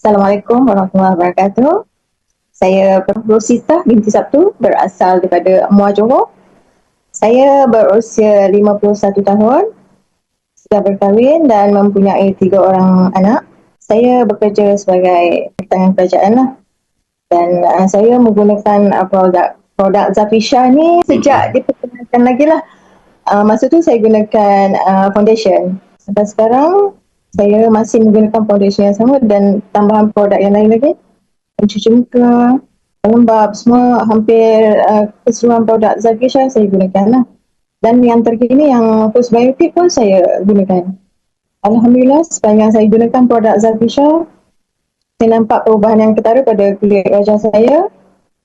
Assalamualaikum warahmatullahi wabarakatuh. Saya Rosita binti Sabtu, berasal daripada Muar Johor. Saya berusia 51 tahun, sudah berkahwin dan mempunyai 3 orang anak. Saya bekerja sebagai tangan kerajaan lah. Dan saya menggunakan produk Zafisha ni sejak diperkenalkan lagi lah. Masa tu saya gunakan foundation. Sampai sekarang saya masih menggunakan foundation yang sama dan tambahan produk yang lain lagi. Pencuci muka, pelembab, semua hampir keseluruhan produk Zafisha saya gunakan lah. Dan yang terkini yang postbiotic pun saya gunakan. Alhamdulillah, sepanjang saya gunakan produk Zafisha, saya nampak perubahan yang ketara pada kulit wajah saya.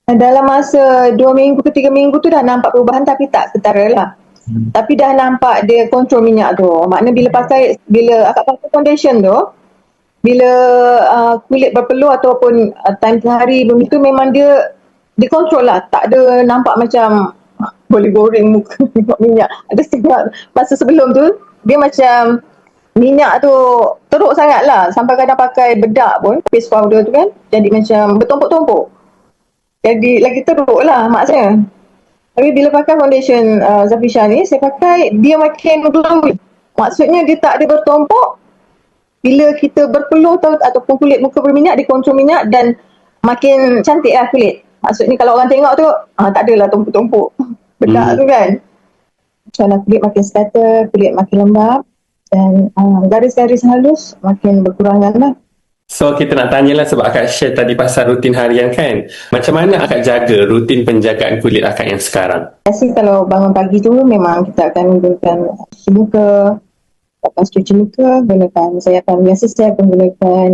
Dalam masa 2 minggu ke 3 minggu tu dah nampak perubahan tapi tak ketara lah. Tapi dah nampak dia kontrol minyak tu. Maknanya bila akak pakai foundation tu, bila kulit berpeluh ataupun time tengah hari begitu, memang dia dikontrol lah. Tak ada nampak macam boleh goreng muka tengok minyak. Ada setengah masa sebelum tu, dia macam minyak tu teruk sangat lah. Sampai kadang pakai bedak pun, face powder tu kan, jadi macam bertumpuk-tumpuk. Jadi lagi teruk lah maksudnya. Tapi bila pakai foundation Zafisha ni, saya pakai, dia makin glowing. Maksudnya dia tak ada bertumpuk. Bila kita berpeluh ataupun kulit muka berminyak, dia kontrol minyak dan makin cantik lah kulit. Maksudnya kalau orang tengok tu, tak adalah tumpuk-tumpuk bedak tu kan. Macam kulit makin scatter, kulit makin lembab dan garis-garis halus makin berkurangan lah. So kita nak tanyalah sebab akak share tadi pasal rutin harian kan. Macam mana akak jaga rutin penjagaan kulit akak yang sekarang? Biasanya kalau bangun pagi tu memang kita akan gunakan cuci muka. Lepas cuci muka, saya akan gunakan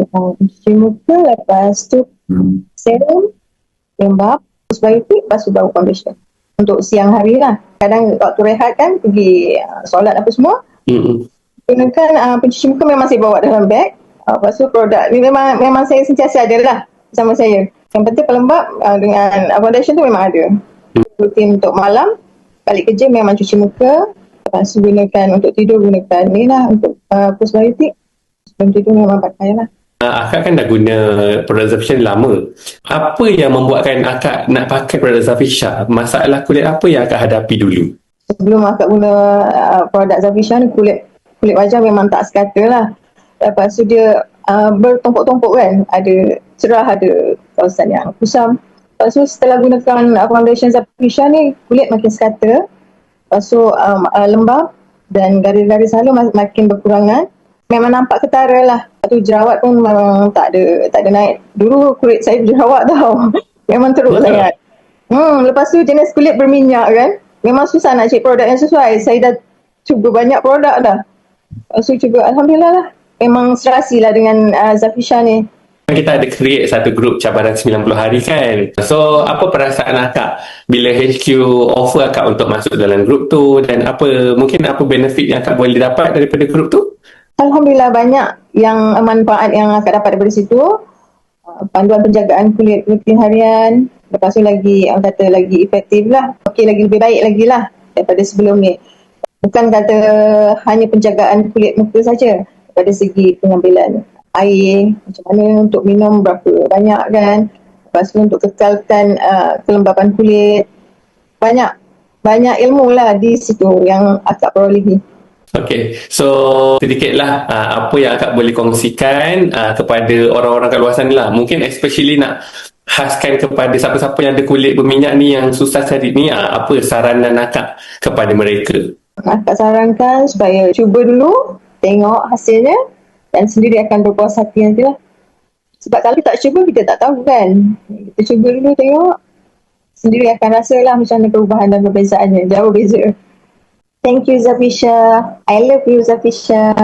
cuci muka, lepas tu serum, lembab, postbiotic, lepas tu baru foundation. Untuk siang hari lah. Kadang waktu rehat kan, pergi solat apa semua. Gunakan pencuci muka memang saya bawa dalam beg. Lepas tu produk ni memang saya sentiasa ada lah bersama saya. Yang penting pelembab dengan foundation tu memang ada. Rutin untuk malam, balik kerja memang cuci muka. Lepas tu gunakan untuk tidur, gunakan ni lah untuk postbiotic. Sebelum tidur memang pakai lah. Akak kan dah guna produk Zafisha lama. Apa yang membuatkan akak nak pakai produk Zafisha? Masalah kulit apa yang akak hadapi dulu? Sebelum akak guna produk Zafisha ni, kulit wajah memang tak sekata lah. Lepas tu dia bertumpuk-tumpuk kan. Ada cerah, ada kawasan yang kusam. Lepas tu setelah gunakan foundation Zafisha ni, kulit makin sekata. Lepas tu lembab dan garis-garis halus makin berkurangan. Memang nampak ketara lah. Lepas tu jerawat pun memang tak ada naik. Dulu kulit saya jerawat tau. Memang teruk sangat. Lepas tu jenis kulit berminyak kan. Memang susah nak cari produk yang sesuai. Saya dah cuba banyak produk dah. Lepas tu cuba, Alhamdulillah lah. Memang serasi lah dengan Zafisha ni. Kita ada create satu grup cabaran 90 hari kan. So apa perasaan akak bila HQ offer akak untuk masuk dalam grup tu, dan mungkin apa benefit yang akak boleh dapat daripada grup tu? Alhamdulillah banyak yang manfaat yang akak dapat daripada situ. Panduan penjagaan kulit rutin harian. Lepas tu lagi efektif lah. Okey, lagi lebih baik lagi lah daripada sebelum ni. Bukan kata hanya penjagaan kulit muka saja. Dari segi pengambilan air, macam mana untuk minum berapa banyak kan. Lepas tu untuk kekalkan kelembapan kulit. Banyak ilmu lah di situ yang akak perolehi. Okay, so sedikitlah apa yang akak boleh kongsikan kepada orang-orang kat luar sana lah. Mungkin especially nak khaskan kepada siapa-siapa yang ada kulit berminyak ni yang susah cari ni, apa saranan akak kepada mereka? Akak sarankan supaya cuba dulu, tengok hasilnya dan sendiri akan berpuas hati nanti lah. Sebab kalau tak cuba, kita tak tahu kan. Kita cuba dulu, tengok, sendiri akan rasa lah macam mana perubahan dan perbezaannya. Jauh beza. Thank you Zafisha. I love you Zafisha.